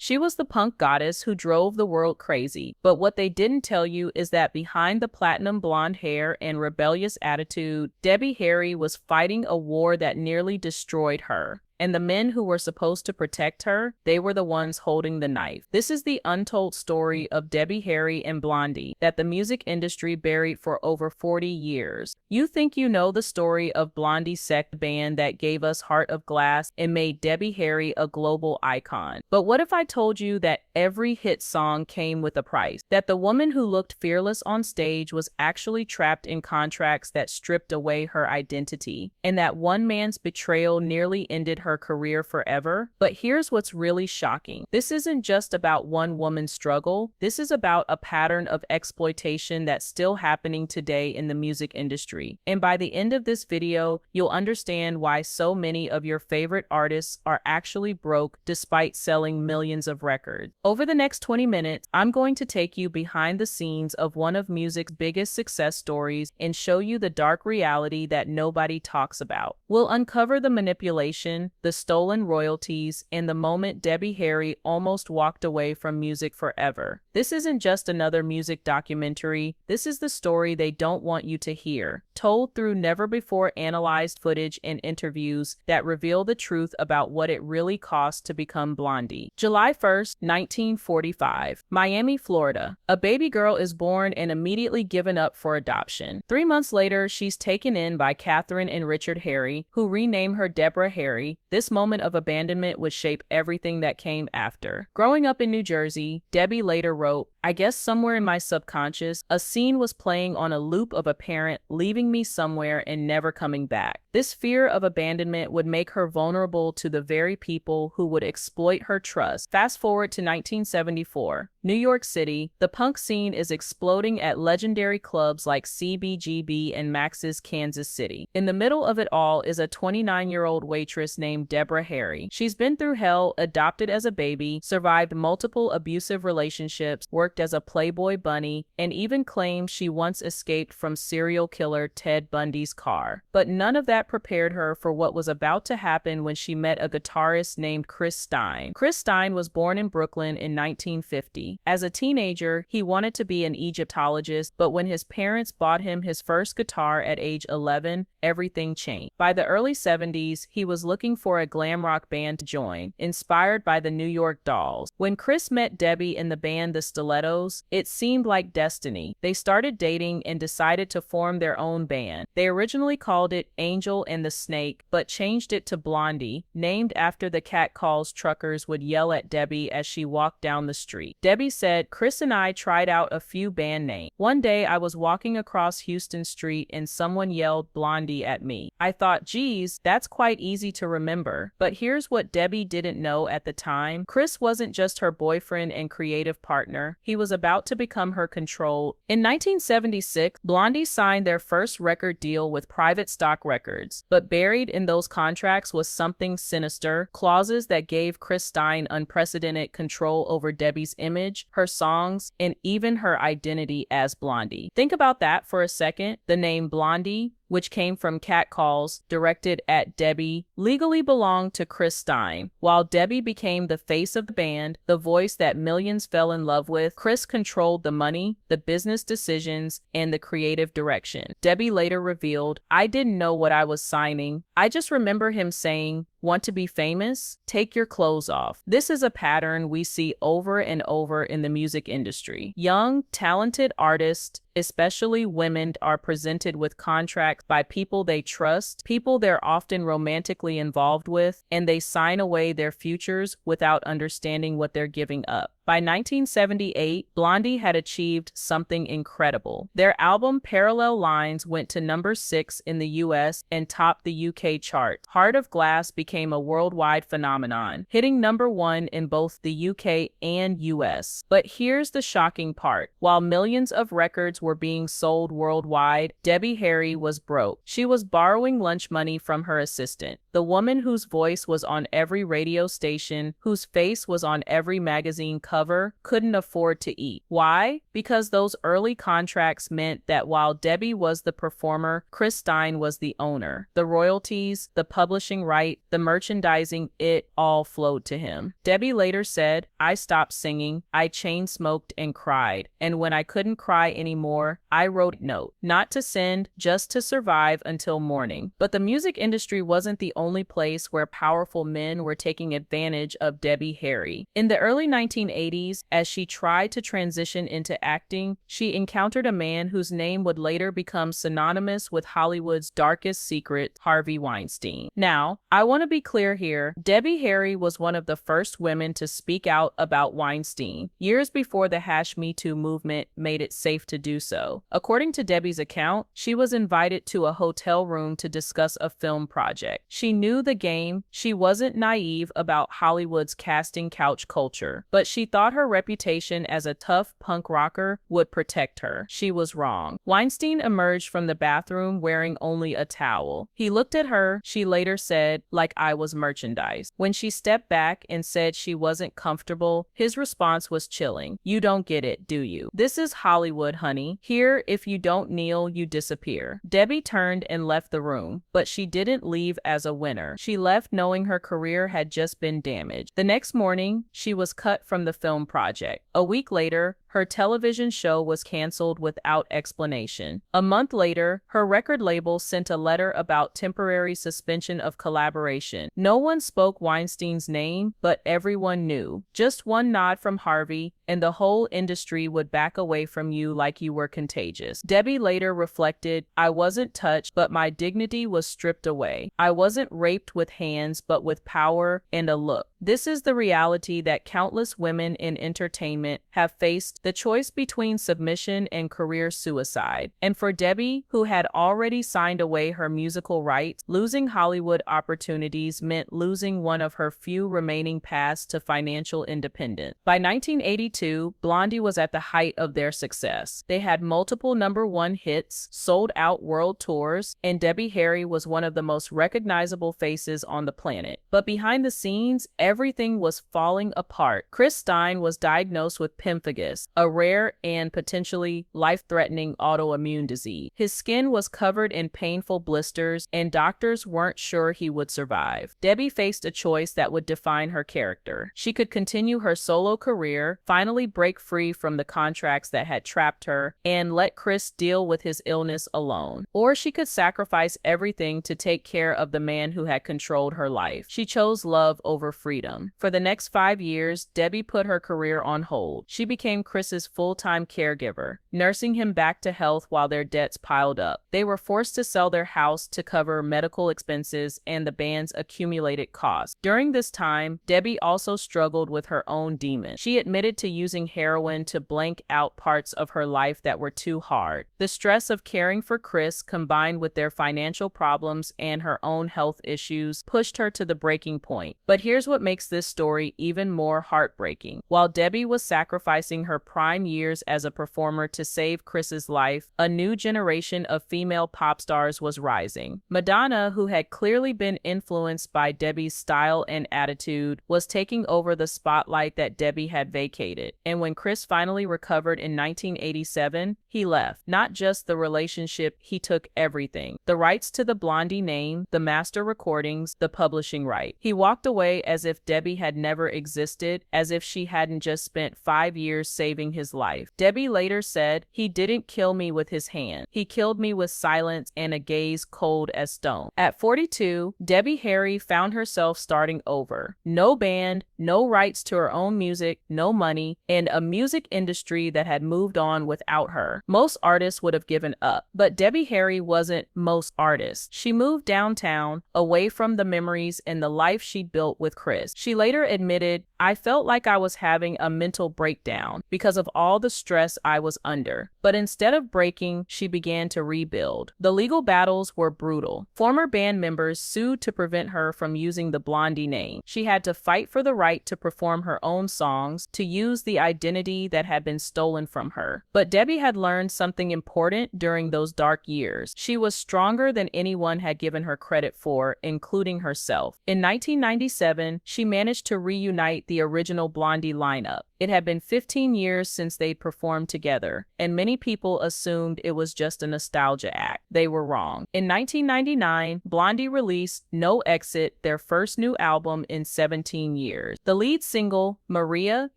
She was the punk goddess who drove the world crazy. But what they didn't tell you is that behind the platinum blonde hair and rebellious attitude, Debbie Harry was fighting a war that nearly destroyed her. And the men who were supposed to protect her, they were the ones holding the knife. This is the untold story of Debbie Harry and Blondie that the music industry buried for over 40 years. You think you know the story of Blondie's sect band that gave us Heart of Glass and made Debbie Harry a global icon. But what if I told you that every hit song came with a price? That the woman who looked fearless on stage was actually trapped in contracts that stripped away her identity, and that one man's betrayal nearly ended her career forever? But here's what's really shocking. This isn't just about one woman's struggle. This is about a pattern of exploitation that's still happening today in the music industry. And by the end of this video, you'll understand why so many of your favorite artists are actually broke despite selling millions of records. Over the next 20 minutes, I'm going to take you behind the scenes of one of music's biggest success stories and show you the dark reality that nobody talks about. We'll uncover the manipulation, the stolen royalties, and the moment Debbie Harry almost walked away from music forever. This isn't just another music documentary. This is the story they don't want you to hear, told through never-before-analyzed footage and interviews that reveal the truth about what it really cost to become Blondie. July 1st, 1945. Miami, Florida. A baby girl is born and immediately given up for adoption. 3 months later, she's taken in by Catherine and Richard Harry, who rename her Deborah Harry. This moment of abandonment would shape everything that came after. Growing up in New Jersey, Debbie later wrote, "I guess somewhere in my subconscious, a scene was playing on a loop of a parent leaving me somewhere and never coming back." This fear of abandonment would make her vulnerable to the very people who would exploit her trust. Fast forward to 1974. New York City, the punk scene is exploding at legendary clubs like CBGB and Max's Kansas City. In the middle of it all is a 29-year-old waitress named Deborah Harry. She's been through hell, adopted as a baby, survived multiple abusive relationships, worked as a Playboy bunny, and even claimed she once escaped from serial killer Ted Bundy's car. But none of that prepared her for what was about to happen when she met a guitarist named Chris Stein. Chris Stein was born in Brooklyn in 1950. As a teenager, he wanted to be an Egyptologist, but when his parents bought him his first guitar at age 11, everything changed. By the early 70s, he was looking for a glam rock band to join, inspired by the New York Dolls. When Chris met Debbie in the band The Stilettos, it seemed like destiny. They started dating and decided to form their own band. They originally called it Angel and the Snake, but changed it to Blondie, named after the catcalls truckers would yell at Debbie as she walked down the street. Debbie said, "Chris and I tried out a few band names. One day I was walking across Houston Street and someone yelled Blondie at me. I thought, geez, that's quite easy to remember." But here's what Debbie didn't know at the time. Chris wasn't just her boyfriend and creative partner. He was about to become her control. In 1976, Blondie signed their first record deal with Private Stock Records. But buried in those contracts was something sinister, clauses that gave Chris Stein unprecedented control over Debbie's image, her songs, and even her identity as Blondie. Think about that for a second. The name Blondie, which came from catcalls directed at Debbie, legally belonged to Chris Stein. While Debbie became the face of the band, the voice that millions fell in love with, Chris controlled the money, the business decisions, and the creative direction. Debbie later revealed, "I didn't know what I was signing. I just remember him saying, 'Want to be famous? Take your clothes off.'" This is a pattern we see over and over in the music industry. Young, talented artists, especially women, are presented with contracts by people they trust, people they're often romantically involved with, and they sign away their futures without understanding what they're giving up. By 1978, Blondie had achieved something incredible. Their album Parallel Lines went to number 6 in the US and topped the UK chart. Heart of Glass became a worldwide phenomenon, hitting number 1 in both the UK and US. But here's the shocking part. While millions of records were being sold worldwide, Debbie Harry was broke. She was borrowing lunch money from her assistant. The the woman whose voice was on every radio station, whose face was on every magazine cover, couldn't afford to eat. Why? Because those early contracts meant that while Debbie was the performer, Chris Stein was the owner. The royalties, the publishing right, the merchandising, it all flowed to him. Debbie later said, "I stopped singing, I chain-smoked and cried, and when I couldn't cry anymore, I wrote a note, not to send, just to survive until morning." But the music industry wasn't the only place where powerful men were taking advantage of Debbie Harry. In the early 1980s, as she tried to transition into acting, she encountered a man whose name would later become synonymous with Hollywood's darkest secret, Harvey Weinstein. Now, I want to be clear here, Debbie Harry was one of the first women to speak out about Weinstein, years before the #Me Too movement made it safe to do so. According to Debbie's account, she was invited to a hotel room to discuss a film project. She knew the game. She wasn't naive about Hollywood's casting couch culture, but she thought her reputation as a tough punk rocker would protect her. She was wrong. Weinstein emerged from the bathroom wearing only a towel. He looked at her, she later said, like I was merchandise. When she stepped back and said she wasn't comfortable, his response was chilling. "You don't get it, do you? This is Hollywood, honey. Here, if you don't kneel, you disappear." Debbie turned and left the room, but she didn't leave as a winner. She left knowing her career had just been damaged. The next morning, she was cut from the film project. A week later, her television show was canceled without explanation. A month later, her record label sent a letter about temporary suspension of collaboration. No one spoke Weinstein's name, but everyone knew. Just one nod from Harvey, and the whole industry would back away from you like you were contagious. Debbie later reflected, "I wasn't touched, but my dignity was stripped away. I wasn't raped with hands, but with power and a look." This is the reality that countless women in entertainment have faced, the choice between submission and career suicide. And for Debbie, who had already signed away her musical rights, losing Hollywood opportunities meant losing one of her few remaining paths to financial independence. By 1982, Blondie was at the height of their success. They had multiple #1 hits, sold out world tours, and Debbie Harry was one of the most recognizable faces on the planet. But behind the scenes, everything was falling apart. Chris Stein was diagnosed with pemphigus, a rare and potentially life-threatening autoimmune disease. His skin was covered in painful blisters, and doctors weren't sure he would survive. Debbie faced a choice that would define her character. She could continue her solo career, finally break free from the contracts that had trapped her, and let Chris deal with his illness alone. Or she could sacrifice everything to take care of the man who had controlled her life. She chose love over freedom. For the next 5 years, Debbie put her career on hold. She became Chris's full-time caregiver, nursing him back to health while their debts piled up. They were forced to sell their house to cover medical expenses and the band's accumulated costs. During this time, Debbie also struggled with her own demons. She admitted to using heroin to blank out parts of her life that were too hard. The stress of caring for Chris, combined with their financial problems and her own health issues, pushed her to the breaking point. But here's what makes this story even more heartbreaking. While Debbie was sacrificing her prime years as a performer to save Chris's life, a new generation of female pop stars was rising. Madonna, who had clearly been influenced by Debbie's style and attitude, was taking over the spotlight that Debbie had vacated. And when Chris finally recovered in 1987, he left. Not just the relationship, he took everything. The rights to the Blondie name, the master recordings, the publishing right. He walked away as if Debbie had never existed, as if she hadn't just spent 5 years saving his life. Debbie later said, "He didn't kill me with his hand. He killed me with silence and a gaze cold as stone." At 42, Debbie Harry found herself starting over. No band, no rights to her own music, no money, and a music industry that had moved on without her. Most artists would have given up, but Debbie Harry wasn't most artists. She moved downtown, away from the memories and the life she'd built with Chris. She later admitted, "I felt like I was having a mental breakdown because because of all the stress I was under. But instead of breaking, she began to rebuild. The legal battles were brutal. Former band members sued to prevent her from using the Blondie name. She had to fight for the right to perform her own songs, to use the identity that had been stolen from her. But Debbie had learned something important during those dark years. She was stronger than anyone had given her credit for, including herself. In 1997, she managed to reunite the original Blondie lineup. It had been 15 years since they'd performed together, and many people assumed it was just a nostalgia act. They were wrong. In 1999, Blondie released No Exit, their first new album in 17 years. The lead single, Maria,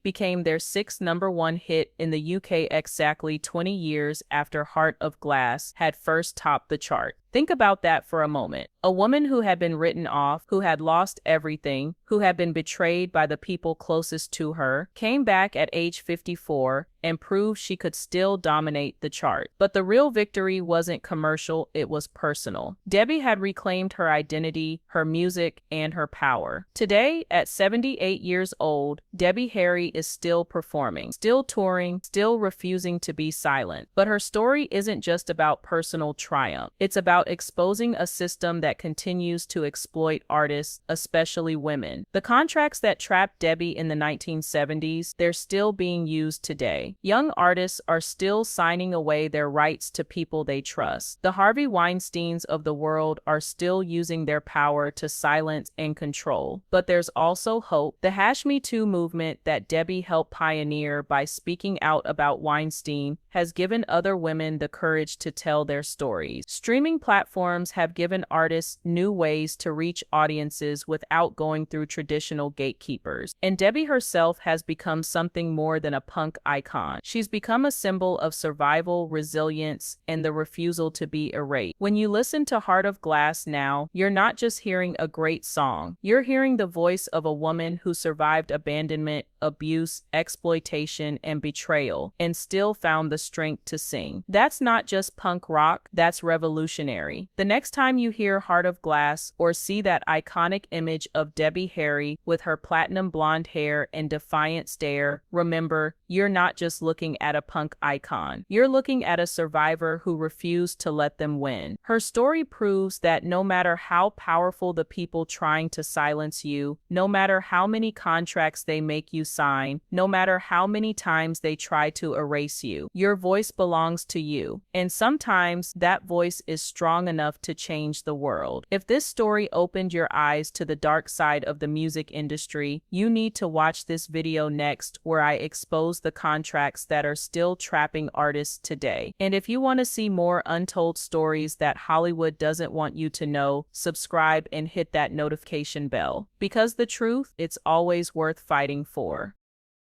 became their sixth #1 hit in the UK exactly 20 years after Heart of Glass had first topped the chart. Think about that for a moment. A woman who had been written off, who had lost everything, who had been betrayed by the people closest to her, came back at age 54 and proved she could still dominate the chart. But the real victory wasn't commercial, it was personal. Debbie had reclaimed her identity, her music, and her power. Today, at 78 years old, Debbie Harry is still performing, still touring, still refusing to be silent. But her story isn't just about personal triumph. It's about exposing a system that continues to exploit artists, especially women. The contracts that trapped Debbie in the 1970s, they're still being used today. Young artists are still signing away their rights to people they trust. The Harvey Weinsteins of the world are still using their power to silence and control. But there's also hope. The #MeToo movement that Debbie helped pioneer by speaking out about Weinstein has given other women the courage to tell their stories. Streaming platforms have given artists new ways to reach audiences without going through traditional gatekeepers. And Debbie herself has become something more than a punk icon. She's become a symbol of survival, resilience, and the refusal to be erased. When you listen to Heart of Glass now, you're not just hearing a great song. You're hearing the voice of a woman who survived abandonment, abuse, exploitation, and betrayal, and still found the strength to sing. That's not just punk rock, that's revolutionary. The next time you hear Heart of Glass or see that iconic image of Debbie Harry with her platinum blonde hair and defiant stare, remember, you're not just looking at a punk icon. You're looking at a survivor who refused to let them win. Her story proves that no matter how powerful the people trying to silence you, no matter how many contracts they make you sign, no matter how many times they try to erase you, your voice belongs to you. And sometimes that voice is strong enough to change the world. If this story opened your eyes to the dark side of the music industry, you need to watch this video next, where I expose the contracts that are still trapping artists today. And if you want to see more untold stories that Hollywood doesn't want you to know, subscribe and hit that notification bell. Because the truth, it's always worth fighting for.